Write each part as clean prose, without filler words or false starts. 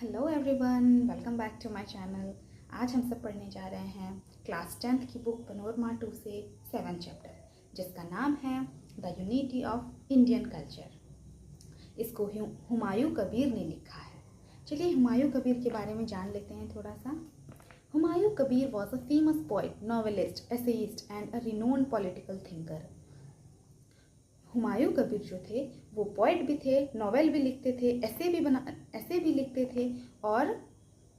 Hello everyone, welcome back to my channel. आज हम सब पढ़ने जा रहे हैं क्लास 10th की बुक पनोरमा 2 से 7 चैप्टर, जिसका नाम है the unity of Indian culture. इसको हुमायूं कबीर ने लिखा है। चलिए हुमायूं कबीर के बारे में जान लेते हैं थोड़ा सा। Humayun Kabir was a famous poet, novelist, essayist and a renowned political thinker. Humayun Kabir जो थे वो पोइट भी थे, नॉवेल भी लिखते थे, ऐसे भी लिखते थे और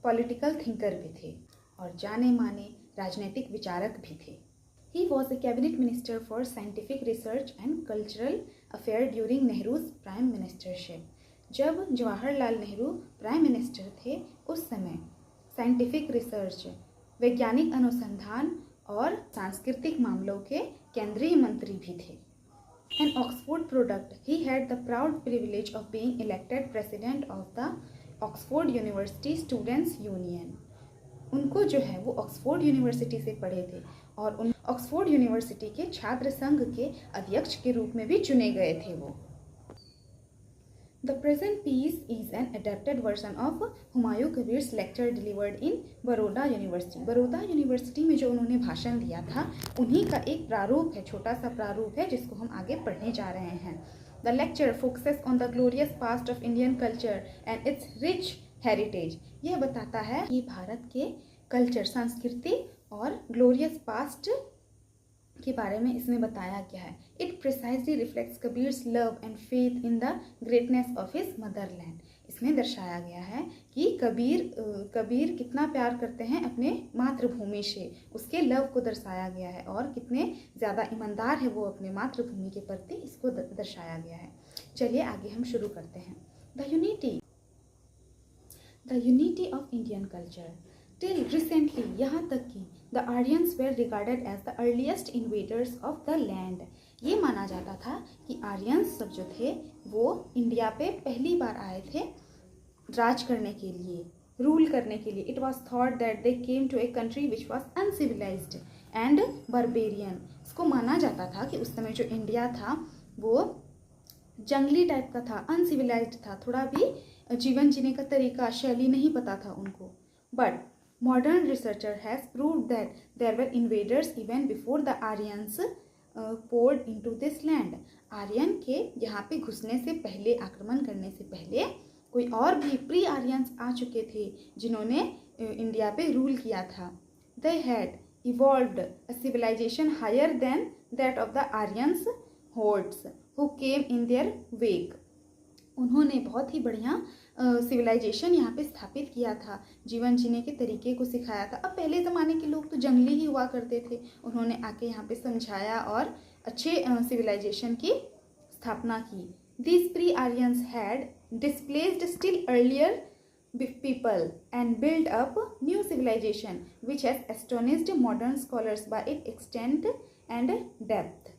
पॉलिटिकल थिंकर भी थे और जाने माने राजनीतिक विचारक भी थे। He was a cabinet minister for scientific research and cultural affair during Nehru's prime ministership. जब जवाहरलाल नेहरू प्राइम मिनिस्टर थे उस समय साइंटिफिक रिसर्च, वैज्ञानिक अनुसंधान और सांस्कृतिक मामलों के केंद्रीय मंत्री भी थे। An Oxford product, he had the proud privilege of being elected president of the Oxford University Students Union. उनको जो है वो ऑक्सफोर्ड यूनिवर्सिटी से पढ़े थे और उन ऑक्सफोर्ड यूनिवर्सिटी के छात्र संघ के अध्यक्ष के रूप में भी चुने गए थे वो। The present piece is an adapted version of Humayun Kabir's lecture delivered in Baroda university. Baroda university में जो उन्होंने भाषण दिया था उन्हीं का एक प्रारूप है, छोटा सा प्रारूप है जिसको हम आगे पढ़ने जा रहे हैं। The lecture focuses on the glorious past of Indian culture and its rich heritage। यह बताता है कि भारत के कल्चर, संस्कृति और ग्लोरियस पास्ट के बारे में इसमें बताया गया है। It precisely reflects Kabir's love and faith in the greatness of his motherland. इसमें दर्शाया गया है कि कबीर कितना प्यार करते हैं अपने मातृभूमि से, उसके लव को दर्शाया गया है और कितने ज़्यादा ईमानदार है वो अपने मातृभूमि के प्रति, इसको दर्शाया गया है। चलिए आगे हम शुरू करते हैं। The unity of Indian culture. Till recently, यहाँ तक कि the Aryans were regarded as the earliest invaders of the land. ये माना जाता था कि आर्यंस सब जो थे वो इंडिया पे पहली बार आए थे राज करने के लिए, रूल करने के लिए। It was thought that they came to a country which was uncivilised and barbarian. इसको माना जाता था कि उस समय जो इंडिया था वो जंगली टाइप का था, अनसिविलाइज्ड था, थोड़ा भी जीवन जीने का तरीका, शैली नहीं पता था उनको। But modern researcher has proved that there were invaders even before the Aryans poured into this land। Aryan के यहाँ पे घुसने से पहले, आक्रमण करने से पहले कोई और भी प्री आर्यंस आ चुके थे जिन्होंने इंडिया पे रूल किया था। They had evolved a civilization higher than that of the Aryans hordes who came in their wake। उन्होंने बहुत ही बढ़िया सिविलाइजेशन यहाँ पे स्थापित किया था, जीवन जीने के तरीके को सिखाया था। अब पहले ज़माने के लोग तो जंगली ही हुआ करते थे, उन्होंने आके यहाँ पे समझाया और अच्छे सिविलाइजेशन की स्थापना की। These pre-Aryans had displaced still earlier people and built up new civilization which has astonished modern scholars by its extent and depth।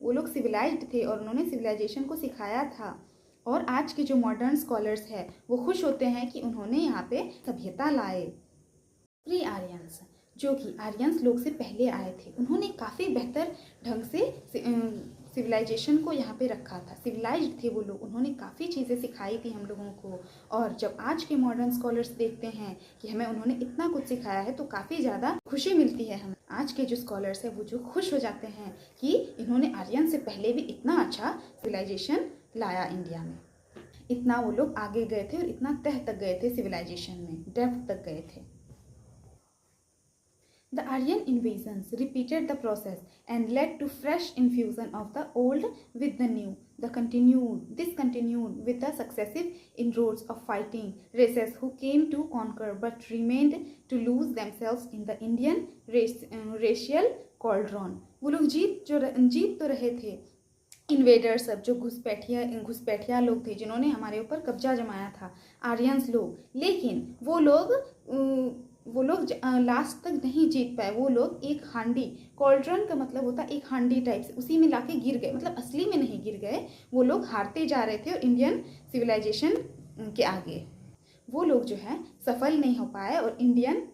वो लोग सिविलाइज्ड थे और उन्होंने सिविलाइजेशन को सिखाया था और आज के जो मॉडर्न स्कॉलर्स हैं वो खुश होते हैं कि उन्होंने यहाँ पे सभ्यता लाए। प्री आर्यंस, जो कि आर्यंस लोग से पहले आए थे, उन्होंने काफ़ी बेहतर ढंग से सिविलाइजेशन को यहाँ पे रखा था। सिविलाइज्ड थे वो लोग, उन्होंने काफ़ी चीज़ें सिखाई थी हम लोगों को। और जब आज के मॉडर्न स्कॉलर्स देखते हैं कि हमें उन्होंने इतना कुछ सिखाया है तो काफ़ी ज़्यादा खुशी मिलती है हमें। आज के जो स्कॉलर्स हैं वो जो खुश हो जाते हैं कि इन्होंने आर्यन से पहले भी इतना अच्छा सिविलाइजेशन लाया इंडिया में, इतना वो लोग आगे गए थे और इतना तह तक गए थे सिविलाइजेशन में, डेप्थ तक गए थे। The Aryan invasions repeated the process and led to fresh infusion of the old with the new। This continued with the successive inroads of fighting races who came to conquer but remained to lose themselves in the Indian racial cauldron। वो लोग जीत तो रहे थे, invaders सब जो घुसपैठिया लोग थे जिन्होंने हमारे ऊपर कब्जा जमाया था, आर्यंस लोग, लेकिन वो लोग लास्ट तक नहीं जीत पाए। वो लोग एक हांडी, कॉल्ड्रन का मतलब होता है एक हांडी टाइप से, उसी में लाके गिर गए, मतलब असली में नहीं गिर गए, वो लोग हारते जा रहे थे और इंडियन सिविलाइजेशन के आगे वो लोग जो है सफल नहीं हो पाए और इंडियन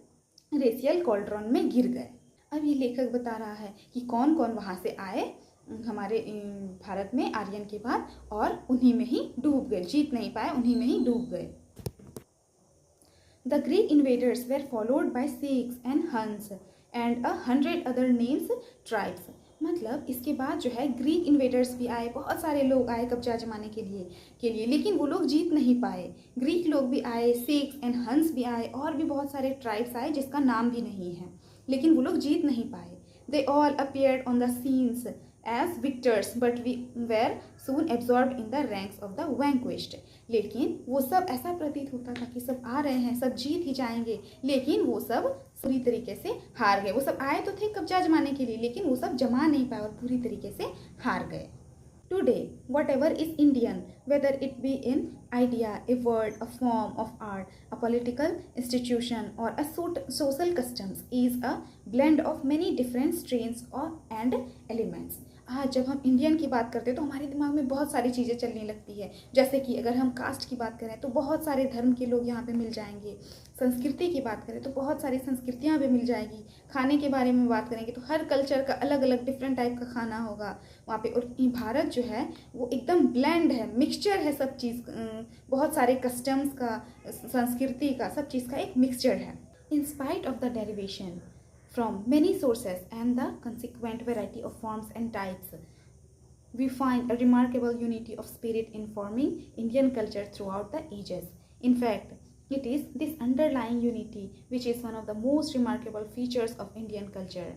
रेशियल कॉल्ड्रन में गिर गए। अब ये लेखक बता रहा है कि कौन कौन वहाँ से आए हमारे भारत में आर्यन के बाद और उन्हीं में ही डूब गए, जीत नहीं पाए, उन्हीं में ही डूब गए। The Greek invaders were followed by Sikhs and Huns and 100 other names tribes. मतलब इसके बाद जो है ग्रीक इन्वेडर्स भी आए, बहुत सारे लोग आए कब्जा जमाने के लिए लेकिन वो लोग जीत नहीं पाए। ग्रीक लोग भी आए, सिख्स एंड हंस भी आए और भी बहुत सारे ट्राइब्स आए जिसका नाम भी नहीं है, लेकिन वो लोग जीत नहीं पाए। They all appeared on the scenes as victors, but we were soon absorbed in the ranks of the vanquished. लेकिन वो सब ऐसा प्रतीत होता था कि सब आ रहे हैं, सब जीत ही जाएंगे, लेकिन वो सब पूरी तरीके से हार गए। वो सब आए तो थे कब्जा जमाने के लिए, लेकिन वो सब जमा नहीं पाए और पूरी तरीके से हार गए। Today, whatever is Indian, whether it be an idea, a word, a form of art, a political institution, or a social customs, is a blend of many different strains and elements. आज जब हम Indian की बात करते हैं तो हमारे दिमाग में बहुत सारी चीज़ें चलने लगती है। जैसे कि अगर हम कास्ट की बात करें तो बहुत सारे धर्म के लोग यहाँ पे मिल जाएंगे। संस्कृति की बात करें तो बहुत सारी संस्कृतियाँ भी मिल जाएगी। खाने के बारे में बात करेंगे तो हर कल्चर का अलग अलग डिफरेंट टाइप का खाना होगा वहाँ पे। और भारत जो है वो एकदम ब्लेंड है, मिक्सचर है सब चीज़, बहुत सारे कस्टम्स का, संस्कृति का, सब चीज़ का एक मिक्सचर है। In spite of the derivation from many sources and the consequent variety of forms and types, we find a remarkable unity of spirit in forming Indian culture throughout the ages. In fact, it is this underlying unity which is one of the most remarkable features of Indian culture.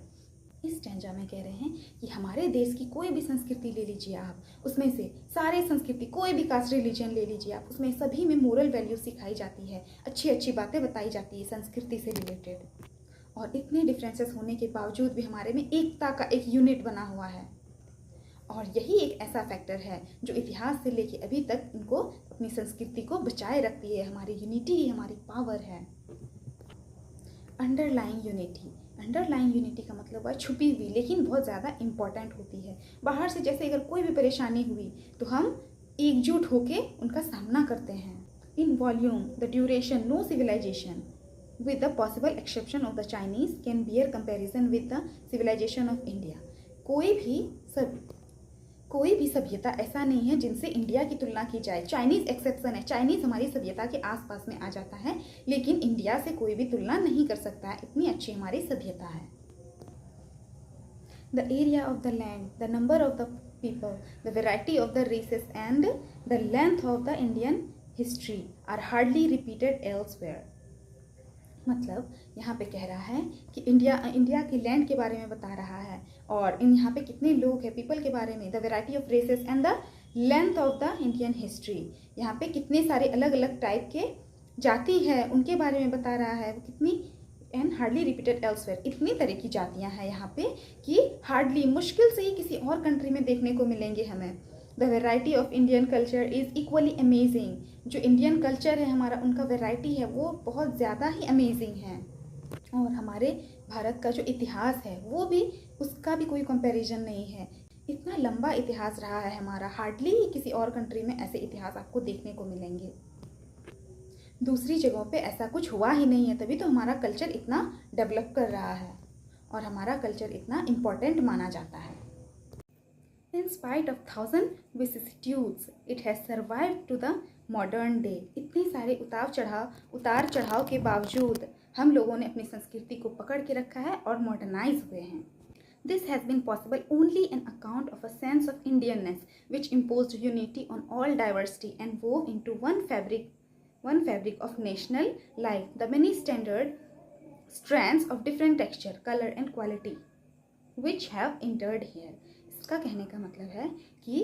इस stanza में कह रहे हैं कि हमारे देश की कोई भी संस्कृति ले लीजिए आप, उसमें से सारे संस्कृति, कोई भी कास्ट रिलीजन ले लीजिए आप, उसमें सभी में मोरल वैल्यू सिखाई जाती है, अच्छी अच्छी बातें बताई जाती है संस्कृति से रिलेटेड। और इतने डिफरेंसेस होने के बावजूद भी हमारे में एकता का एक यूनिट बना हुआ है। और यही एक ऐसा फैक्टर है जो इतिहास से लेके अभी तक इनको, अपनी संस्कृति को बचाए रखती है। हमारी यूनिटी ही हमारी पावर है। अंडरलाइंग यूनिटी, अंडरलाइंग यूनिटी का मतलब है छुपी हुई लेकिन बहुत ज़्यादा इम्पॉर्टेंट होती है। बाहर से जैसे अगर कोई भी परेशानी हुई तो हम एकजुट होके उनका सामना करते हैं। In volume, the duration, no civilisation with the possible exception of the Chinese can bear comparison with the civilization of India. कोई भी सभ्यता ऐसा नहीं है जिनसे इंडिया की तुलना की जाए। चाइनीज एक्सेप्शन है, चाइनीज हमारी सभ्यता के आसपास में आ जाता है, लेकिन इंडिया से कोई भी तुलना नहीं कर सकता है, इतनी अच्छी हमारी सभ्यता है। The area of the land, the number of the people, the variety of the races and the length of the Indian history are hardly repeated elsewhere. मतलब यहाँ पे कह रहा है कि इंडिया के लैंड के बारे में बता रहा है और यहाँ पे कितने लोग हैं, पीपल के बारे में, the variety of races and the length of the Indian history, यहाँ पे कितने सारे अलग अलग टाइप के जाति है उनके बारे में बता रहा है। वो कितनी, एंड हार्डली रिपीटेड एल्सवेयर, इतनी तरह की जातियाँ हैं यहाँ पे कि हार्डली, मुश्किल से ही किसी और कंट्री में देखने को मिलेंगे हमें। The variety of Indian culture is equally amazing, जो इंडियन कल्चर है हमारा, उनका वेराइटी है वो बहुत ज़्यादा ही अमेजिंग है। और हमारे भारत का जो इतिहास है वो भी, उसका भी कोई कंपैरिजन नहीं है। इतना लंबा इतिहास रहा है हमारा, हार्डली ही किसी और कंट्री में ऐसे इतिहास आपको देखने को मिलेंगे। दूसरी जगहों पे ऐसा कुछ हुआ ही नहीं है, तभी तो हमारा कल्चर इतना डेवलप कर रहा है और हमारा कल्चर इतना इम्पोर्टेंट माना जाता है। In spite of 1000 vicissitudes, it has survived to the modern day. इतने सारे उतार चढ़ाव के बावजूद हम लोगों ने अपनी संस्कृति को पकड़ के रखा है और मॉडर्नाइज हुए हैं। This has been possible only on account of a sense of Indianness, which imposed unity on all diversity and wove into one fabric of national life, the many standard strands of different texture, color and quality, which have entered here. इसका कहने का मतलब है कि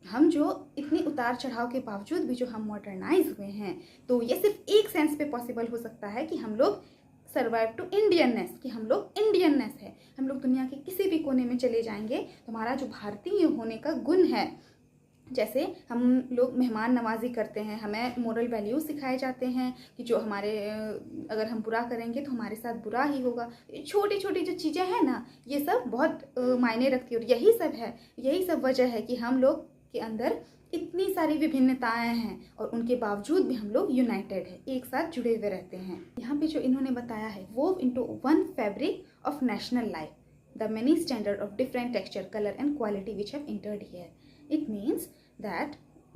हम जो इतनी उतार चढ़ाव के बावजूद भी जो हम मॉडर्नाइज हुए हैं, तो ये सिर्फ एक सेंस पे पॉसिबल हो सकता है कि हम लोग सर्वाइव टू इंडियननेस, कि हम लोग इंडियननेस है। हम लोग दुनिया के किसी भी कोने में चले जाएंगे तो हमारा जो भारतीय होने का गुण है, जैसे हम लोग मेहमान नवाजी करते हैं, हमें मोरल वैल्यूज सिखाए जाते हैं कि जो हमारे, अगर हम बुरा करेंगे तो हमारे साथ बुरा ही होगा। छोटी छोटी जो चीज़ें हैं ना, ये सब बहुत मायने रखती है और यही सब वजह है कि हम लोग के अंदर इतनी सारी विभिन्नताएं हैं और उनके बावजूद भी हम लोग यूनाइटेड है, एक साथ जुड़े हुए रहते हैं। यहाँ पे जो इन्होंने बताया है, वोव into one fabric of national life, the many standard of different texture, colour and quality which have entered here. It means that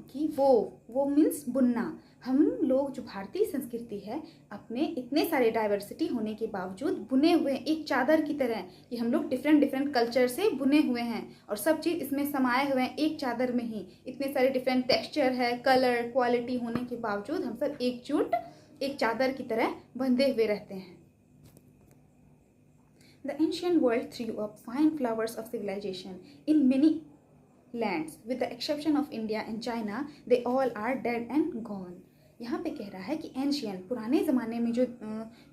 कि वो मीन्स बुनना। हम लोग जो भारतीय संस्कृति है अपने इतने सारे डाइवर्सिटी होने के बावजूद बुने हुए एक चादर की तरह, कि हम लोग डिफरेंट डिफरेंट कल्चर से बुने हुए हैं और सब चीज़ इसमें समाये हुए हैं एक चादर में ही। इतने सारे डिफरेंट टेक्सचर है, कलर, क्वालिटी होने के बावजूद हम सब एकजुट एक चादर की तरह बंधे हुए रहते हैं। The ancient world threw up fine flowers of civilization in many lands, with the exception of India and China, they all are dead and gone. यहाँ पे कह रहा है कि एंशियंट पुराने ज़माने में जो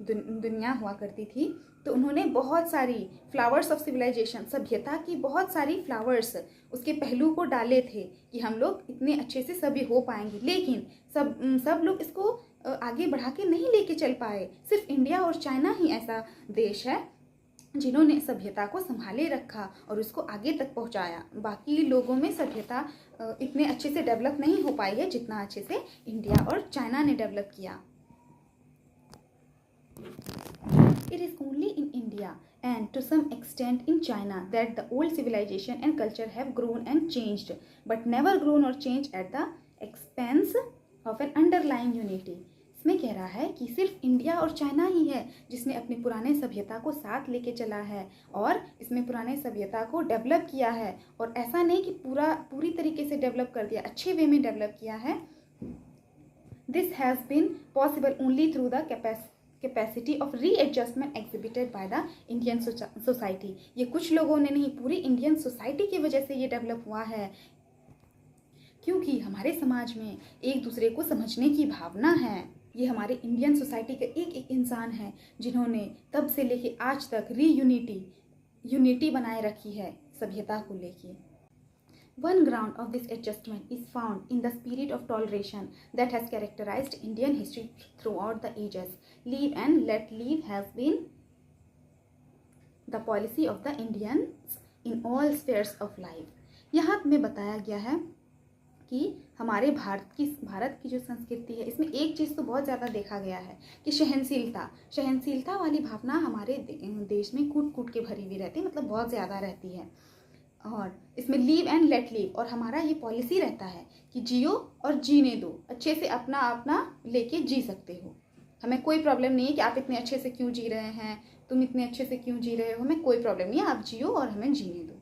दुनिया हुआ करती थी, तो उन्होंने बहुत सारी फ्लावर्स ऑफ सिविलाइजेशन, सभ्यता की बहुत सारी फ्लावर्स उसके पहलू को डाले थे कि हम लोग इतने अच्छे से सभी हो पाएंगे, लेकिन सब लोग इसको आगे बढ़ा के नहीं लेके चल पाए। सिर्फ इंडिया और चाइना ही ऐसा देश है जिन्होंने सभ्यता को संभाले रखा और उसको आगे तक पहुंचाया। बाकी लोगों में सभ्यता इतने अच्छे से डेवलप नहीं हो पाई है जितना अच्छे से इंडिया और चाइना ने डेवलप किया। It is only in India and to some extent in China that the old civilization and culture have grown and changed, but never grown or changed at the expense of an underlying unity. इसमें कह रहा है कि सिर्फ India और China ही है जिसने अपनी पुराने सभ्यता को साथ लेके चला है और इसमें पुराने सभ्यता को डेवलप किया है, और ऐसा नहीं कि पूरी तरीके से डेवलप कर दिया, अच्छे वे में डेवलप किया है। This has been possible only through the capacity of readjustment exhibited by the Indian society. ये कुछ लोगों ने नहीं, पूरी इंडियन सोसाइटी की वजह से ये डेवलप हुआ है, क्योंकि हमारे समाज में एक दूसरे को समझने की भावना है। ये हमारे इंडियन सोसाइटी के एक एक इंसान है जिन्होंने तब से लेके आज तक यूनिटी बनाए रखी है सभ्यता को लेके। One ground of this adjustment is found in the spirit of toleration that has characterized Indian history throughout the ages. Live and let live has been the policy of the Indians in all spheres of life. यहाँ में बताया गया है कि हमारे भारत की जो संस्कृति है इसमें एक चीज़ तो बहुत ज़्यादा देखा गया है कि सहनशीलता वाली भावना हमारे देश में कूट कूट के भरी हुई रहती है, मतलब बहुत ज़्यादा रहती है। और इसमें लीव एंड लेट लीव, और हमारा ये पॉलिसी रहता है कि जियो और जीने दो, अच्छे से अपना अपना लेके जी सकते हो। हमें कोई प्रॉब्लम नहीं है कि आप इतने अच्छे से क्यों जी रहे हैं, तुम इतने अच्छे से क्यों जी रहे हो, हमें कोई प्रॉब्लम नहीं है, आप जियो और हमें जीने दो।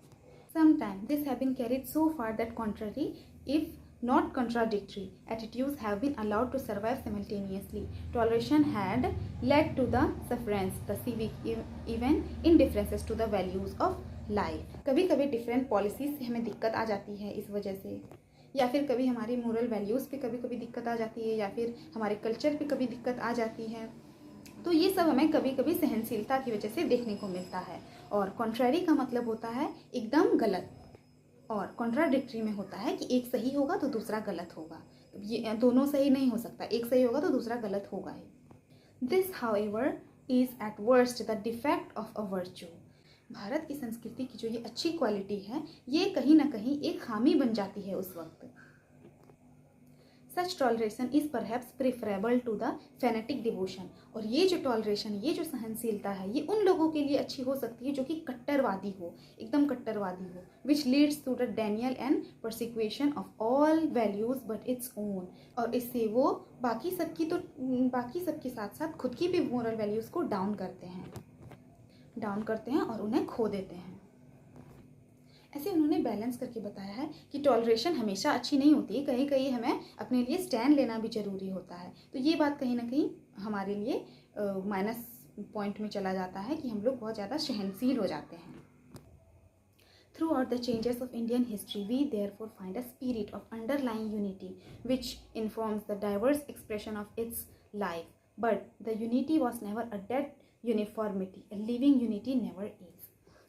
Sometimes this have been carried so far that contrary, if not contradictory, attitudes have been allowed to survive simultaneously. Toleration had led to the sufferance, the civic, even indifferences to the values of life. कभी कभी different policies से हमें दिक्कत आ जाती है इस वजह से, या फिर कभी हमारी मोरल वैल्यूज़ पे कभी कभी दिक्कत आ जाती है, या फिर हमारे कल्चर पे कभी दिक्कत आ जाती है। तो ये सब हमें कभी कभी सहनशीलता की वजह से देखने को मिलता है। और कॉन्ट्रैरी का मतलब होता है एकदम गलत, और कॉन्ट्राडिक्टरी में होता है कि एक सही होगा तो दूसरा गलत होगा। तो ये दोनों सही नहीं हो सकता, एक सही होगा तो दूसरा गलत होगा ही। This however is at worst the defect of a virtue. Bharat की संस्कृति की जो ये अच्छी क्वालिटी है ये कहीं ना कहीं एक खामी बन जाती है उस वक्त। Such toleration is perhaps preferable to the fanatic devotion. और ये जो टॉलरेशन, ये जो सहनशीलता है, ये उन लोगों के लिए अच्छी हो सकती है जो कि कट्टरवादी हो, एकदम कट्टरवादी हो, which leads to the denial and persecution of all values but its own. और इससे वो बाकी सबके साथ साथ खुद की भी मोरल वैल्यूज़ को डाउन करते हैं और उन्हें खो देते हैं। ऐसे उन्होंने बैलेंस करके बताया है कि टॉलरेशन हमेशा अच्छी नहीं होती है, कहीं कहीं हमें अपने लिए स्टैंड लेना भी ज़रूरी होता है। तो ये बात कहीं ना कहीं हमारे लिए माइनस पॉइंट में चला जाता है कि हम लोग बहुत ज़्यादा सहनशील हो जाते हैं। Throughout the changes of Indian history, we therefore find a spirit of underlying unity which informs the diverse expression of its life. But the unity was never a dead uniformity, a living unity never is.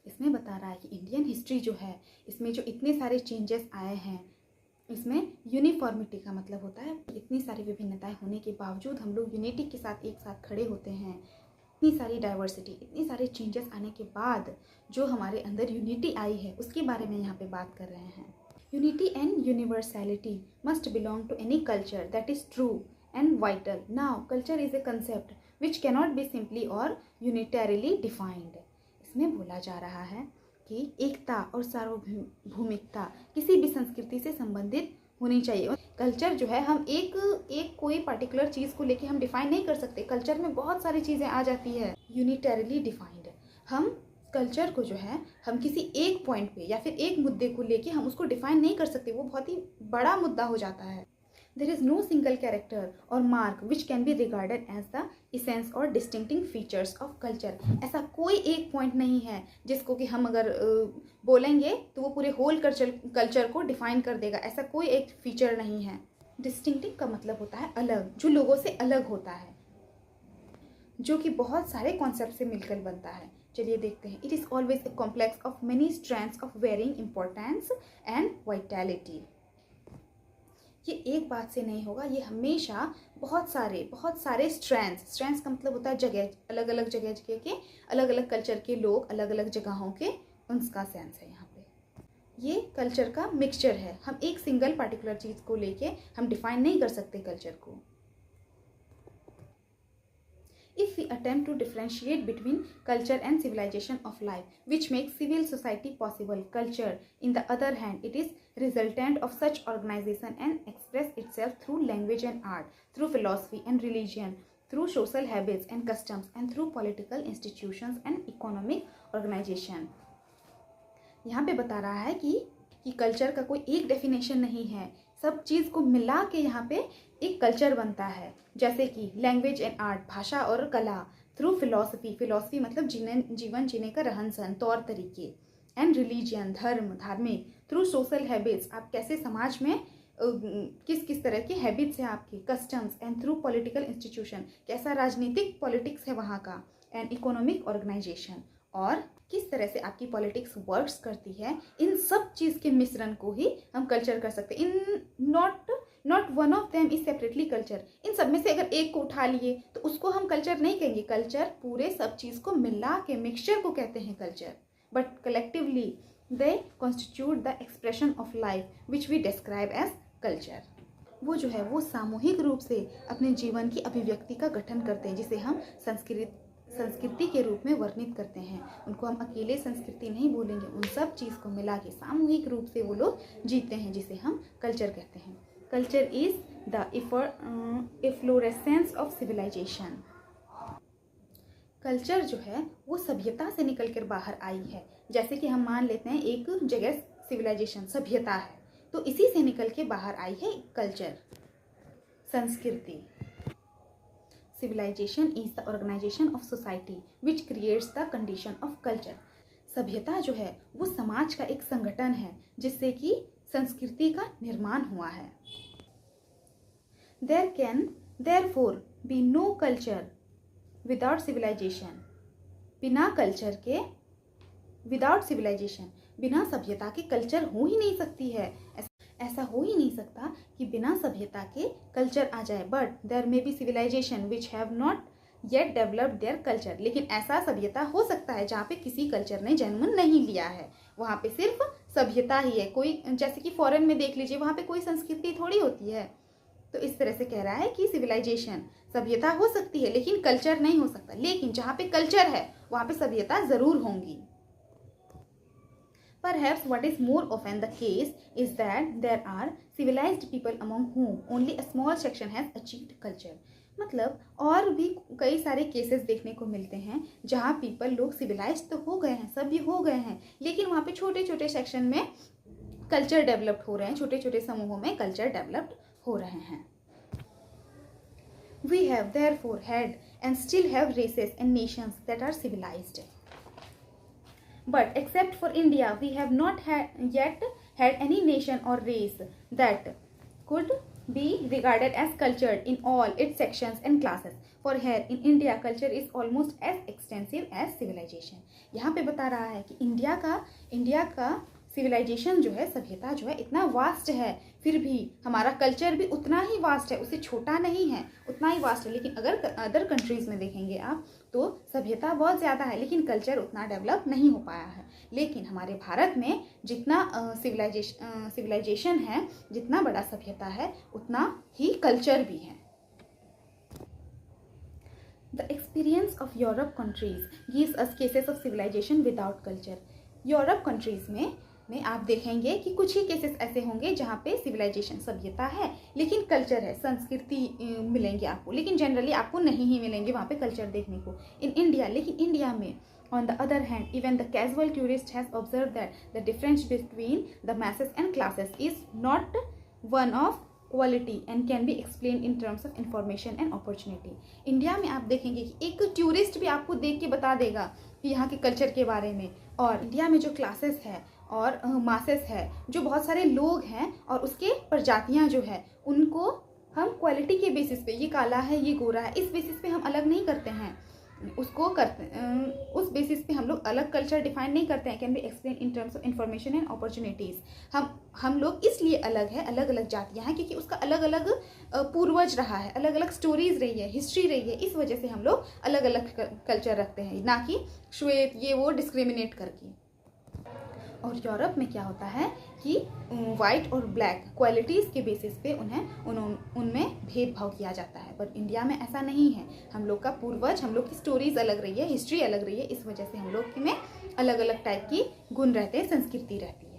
इसमें बता रहा है कि Indian history जो है इसमें जो इतने सारे चेंजेस आए हैं, इसमें यूनिफॉर्मिटी का मतलब होता है इतनी सारी विभिन्नताएं होने के बावजूद हम लोग यूनिटी के साथ एक साथ खड़े होते हैं। इतनी सारी डाइवर्सिटी, इतनी सारे चेंजेस आने के बाद जो हमारे अंदर यूनिटी आई है उसके बारे में यहाँ पे बात कर रहे हैं। Unity and universality must belong to any culture that is true and vital. Now culture is a concept which cannot be simply और यूनिटरीली डिफाइंड। इसमें बोला जा रहा है कि एकता और सार्वभौमिकता किसी भी संस्कृति से संबंधित होनी चाहिए। कल्चर जो है हम एक कोई पर्टिकुलर चीज़ को लेके हम डिफाइन नहीं कर सकते। कल्चर में बहुत सारी चीज़ें आ जाती है यूनिटरली डिफाइंड। हम कल्चर को जो है हम किसी एक पॉइंट पे या फिर एक मुद्दे को लेके हम उसको डिफाइन नहीं कर सकते, वो बहुत ही बड़ा मुद्दा हो जाता है। There is no single character or mark which can be regarded as the essence or distinctive features of culture। ऐसा कोई एक पॉइंट नहीं है जिसको कि हम अगर बोलेंगे तो वो पूरे होल कल्चर को डिफाइन कर देगा। ऐसा कोई एक फीचर नहीं है। डिस्टिंक्टिव का मतलब होता है अलग, जो लोगों से अलग होता है, जो कि बहुत सारे कॉन्सेप्ट से मिलकर बनता है। चलिए देखते हैं। It is always a complex of many strands of varying importance and vitality. ये एक बात से नहीं होगा, ये हमेशा बहुत सारे स्ट्रैंड्स का मतलब होता है जगह, अलग अलग जगह के अलग अलग कल्चर के लोग, अलग अलग जगहों के, उनका सेंस है यहाँ पे। ये कल्चर का मिक्सचर है। हम एक सिंगल पर्टिकुलर चीज़ को लेके हम डिफाइन नहीं कर सकते कल्चर को। If we attempt to differentiate between culture and civilization of life, which makes civil society possible, culture, in the other hand, it is resultant of such organization and express itself through language and art, through philosophy and religion, through social habits and customs, and through political institutions and economic organization। यहाँ पे बता रहा है कि culture का कोई एक definition नहीं है, सब चीज़ को मिला के यहाँ पे एक कल्चर बनता है। जैसे कि लैंग्वेज एंड आर्ट, भाषा और कला, थ्रू फिलॉसफी मतलब जीवन जीने का रहन सहन, तौर तरीके, एंड रिलीजियन धार्मिक, थ्रू सोशल हैबिट्स, आप कैसे समाज में किस तरह के हैबिट्स हैं आपके, customs, and through political institution, कैसा राजनीतिक पॉलिटिक्स है वहाँ का, एंड इकोनॉमिक ऑर्गेनाइजेशन, और किस तरह से आपकी पॉलिटिक्स वर्क्स करती है। इन सब चीज़ के मिश्रण को ही हम कल्चर कर सकते हैं। In not one of them is separately culture. इन सब में से अगर एक को उठा लिए तो उसको हम कल्चर नहीं कहेंगे। कल्चर पूरे सब चीज़ को मिला के मिक्सचर को कहते हैं culture. But collectively they constitute the expression of life which we describe as culture. वो जो है वो सामूहिक रूप से अपने जीवन की अभिव्यक्ति का गठन करते हैं, जिसे हम संस्कृति के रूप में वर्णित करते हैं। उनको हम अकेले संस्कृति नहीं बोलेंगे, उन सब चीज़ को मिला के सामूहिक रूप से वो लोग जीते हैं, जिसे हम कल्चर कहते हैं। Culture is the efflorescence of civilisation. Culture जो है वो सभ्यता से निकल कर बाहर आई है। जैसे कि हम मान लेते हैं एक जगह सिविलाइजेशन सभ्यता है, तो इसी से निकल के बाहर आई है कल्चर, संस्कृति। Civilization is the organization of society which creates the condition of culture। सभ्यता जो है वो समाज का एक संगठन है जिससे कि संस्कृति का निर्माण हुआ है। There can therefore be no culture without civilization। बिना कल्चर के, विदाउट सिविलाइजेशन, बिना सभ्यता के कल्चर हो ही नहीं सकती है। ऐसा हो ही नहीं सकता कि बिना सभ्यता के कल्चर आ जाए। But there may be civilisation which have not yet developed their culture. लेकिन ऐसा सभ्यता हो सकता है जहाँ पे किसी कल्चर ने जन्म नहीं लिया है, वहाँ पे सिर्फ सभ्यता ही है। कोई जैसे कि फॉरेन में देख लीजिए, वहाँ पे कोई संस्कृति थोड़ी होती है। तो इस तरह से कह रहा है कि सिविलाइजेशन, सभ्यता हो सकती है लेकिन कल्चर नहीं हो सकता। लेकिन जहाँ पे कल्चर है वहाँ पे सभ्यता जरूर होंगी। Perhaps what is more often the case is that there are civilized people among whom only a small section has achieved culture। मतलब और भी कई सारे केसेस देखने को मिलते हैं जहाँ पीपल लोग सिविलाइज तो हो गए हैं, सभी हो गए हैं, लेकिन वहाँ पे छोटे छोटे सेक्शन में कल्चर डेवलप्ड हो रहे हैं, छोटे छोटे समूहों में कल्चर डेवलप्ड हो रहे हैं। We have therefore had and still have races and nations that are civilized। But except for India, we have not yet had any nation or race that could be regarded as cultured in all its sections and classes। For here in India, culture is almost as extensive as civilization। यहाँ पे बता रहा है कि India का civilisation जो है, सभ्यता जो है, इतना वास्ट है, फिर भी हमारा कल्चर भी उतना ही वास्ट है, उससे छोटा नहीं है, उतना ही वास्ट है। लेकिन अगर अदर कंट्रीज़ में देखेंगे आप तो सभ्यता बहुत ज़्यादा है लेकिन कल्चर उतना डेवलप नहीं हो पाया है। लेकिन हमारे भारत में जितना सिविलाइजेशन है, जितना बड़ा सभ्यता है, उतना ही कल्चर भी है। The experience of Europe countries gives us cases of civilisation without culture. Europe countries में में आप देखेंगे कि कुछ ही केसेस ऐसे होंगे जहाँ पे सिविलाइजेशन सभ्यता है लेकिन कल्चर है, संस्कृति मिलेंगे आपको, लेकिन जनरली आपको नहीं ही मिलेंगे वहाँ पे कल्चर देखने को इन इंडिया। लेकिन इंडिया में on the other hand, even the casual tourist has observed that the difference between the masses and classes is not one of quality and can be explained in terms of information and opportunity। India में आप देखेंगे कि एक tourist भी आपको देख के बता देगा कि यहाँ के कल्चर के बारे में। और इंडिया में जो क्लासेस है और मासेस है, जो बहुत सारे लोग हैं और उसके प्रजातियाँ जो है, उनको हम क्वालिटी के बेसिस पे, ये काला है ये गोरा है, इस बेसिस पे हम अलग नहीं करते हैं, उस बेसिस पे हम लोग अलग कल्चर डिफाइन नहीं करते हैं। Can be explain in terms of information and opportunities. हम लोग इसलिए अलग है, अलग अलग जातियां हैं क्योंकि उसका अलग अलग पूर्वज रहा है, अलग अलग स्टोरीज रही है, हिस्ट्री रही है, इस वजह से हम लोग अलग अलग कल्चर रखते हैं, ना कि श्वेत ये वो डिस्क्रिमिनेट करके। और यूरोप में क्या होता है कि वाइट और ब्लैक क्वालिटीज़ के बेसिस पे उनमें भेदभाव किया जाता है, पर इंडिया में ऐसा नहीं है। हम लोग का पूर्वज, हम लोग की स्टोरीज अलग रही है, हिस्ट्री अलग रही है, इस वजह से हम लोग में अलग अलग टाइप की गुण रहते हैं, संस्कृति रहती है।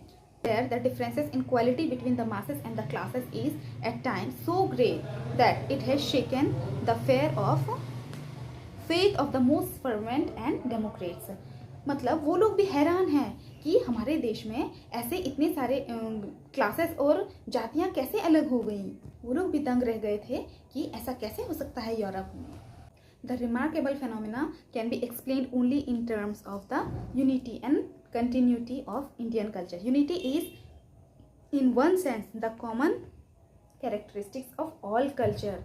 There the differences in quality between the masses and the classes is at times so great that it has shaken the faith of the most fervent and democrats। मतलब वो लोग भी हैरान हैं कि हमारे देश में ऐसे इतने सारे क्लासेस और जातियां कैसे अलग हो गई। वो लोग भी दंग रह गए थे कि ऐसा कैसे हो सकता है यूरोप में। The remarkable phenomena can be explained only in terms of the unity and continuity of Indian culture। Unity is in one sense the common characteristics of all culture।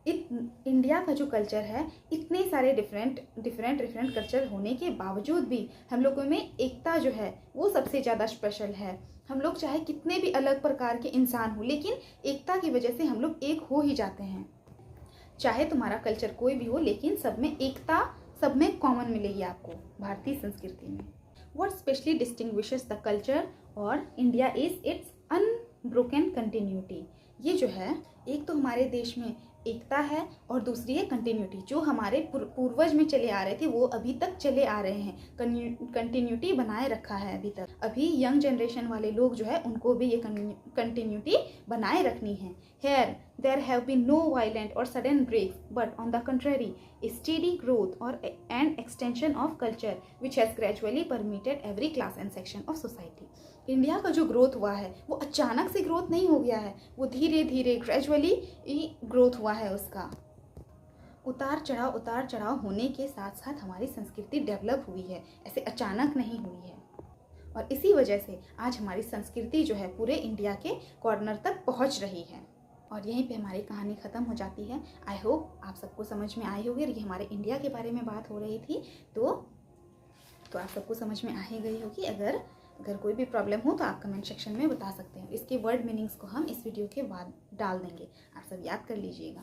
India का जो कल्चर है, इतने सारे different culture होने के बावजूद भी हम लोगों में एकता जो है वो सबसे ज़्यादा स्पेशल है। हम लोग चाहे कितने भी अलग प्रकार के इंसान हो, लेकिन एकता की वजह से हम लोग एक हो ही जाते हैं। चाहे तुम्हारा कल्चर कोई भी हो, लेकिन सब में एकता, सब में कॉमन मिलेगी आपको भारतीय संस्कृति में। What specially distinguishes the culture और India is it's unbroken continuity. ये जो है, एक तो हमारे देश में एकता है और दूसरी है कंटिन्यूटी। जो हमारे पूर्वज में चले आ रहे थे वो अभी तक चले आ रहे हैं, कंटिन्यूटी बनाए रखा है अभी तक। अभी यंग जनरेशन वाले लोग जो है उनको भी ये कंटिन्यूटी बनाए रखनी है। Here there have been no violent or sudden breaks but on the contrary steady growth और and extension of culture which has gradually permeated every class and section of society. India का जो growth हुआ है वो अचानक से growth नहीं हो गया है, वो धीरे धीरे ग्रेजुअली ग्रोथ हुआ है। उसका उतार चढ़ाव होने के साथ साथ हमारी संस्कृति डेवलप हुई है, ऐसे अचानक नहीं हुई है। और इसी वजह से आज हमारी संस्कृति जो है पूरे इंडिया के कॉर्नर तक पहुंच रही है। और यहीं पे हमारी कहानी ख़त्म हो जाती है। आई होप आप सबको समझ में आई होगी। ये हमारे इंडिया के बारे में बात हो रही थी, तो आप सबको समझ में आ ही गई होगी। अगर कोई भी प्रॉब्लम हो तो आप कमेंट सेक्शन में बता सकते हैं। इसके वर्ड मीनिंग्स को हम इस वीडियो के बाद डाल देंगे, आप सब याद कर लीजिएगा।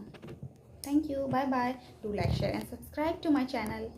Thank you, bye bye. Do like, share and subscribe to my channel.